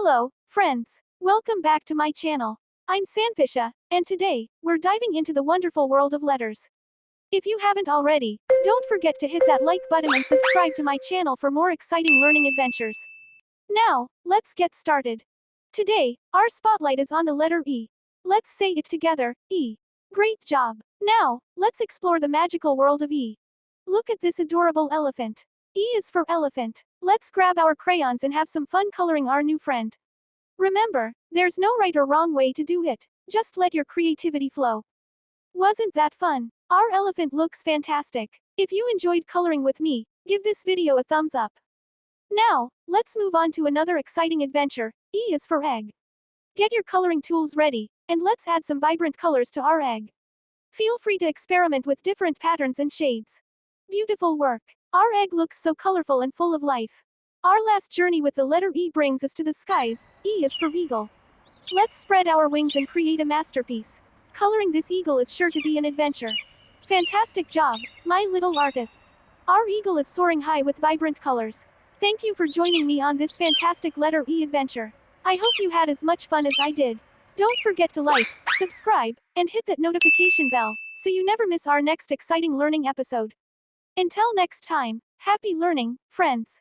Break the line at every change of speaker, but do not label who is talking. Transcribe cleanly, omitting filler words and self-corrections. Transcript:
Hello, friends. Welcome back to my channel. I'm Sanfisha, and today, we're diving into the wonderful world of letters. If you haven't already, don't forget to hit that like button and subscribe to my channel for more exciting learning adventures. Now, let's get started. Today, our spotlight is on the letter E. Let's say it together, E. Great job. Now, let's explore the magical world of E. Look at this adorable elephant. E is for elephant. Let's grab our crayons and have some fun coloring our new friend. Remember, there's no right or wrong way to do it. Just let your creativity flow. Wasn't that fun? Our elephant looks fantastic. If you enjoyed coloring with me, give this video a thumbs up. Now, let's move on to another exciting adventure. E is for egg. Get your coloring tools ready, and let's add some vibrant colors to our egg. Feel free to experiment with different patterns and shades. Beautiful work. Our egg looks so colorful and full of life. Our last journey with the letter E brings us to the skies. E is for eagle. Let's spread our wings and create a masterpiece. Coloring this eagle is sure to be an adventure. Fantastic job, my little artists. Our eagle is soaring high with vibrant colors. Thank you for joining me on this fantastic letter E adventure. I hope you had as much fun as I did. Don't forget to like, subscribe, and hit that notification bell, so you never miss our next exciting learning episode. Until next time, happy learning, friends.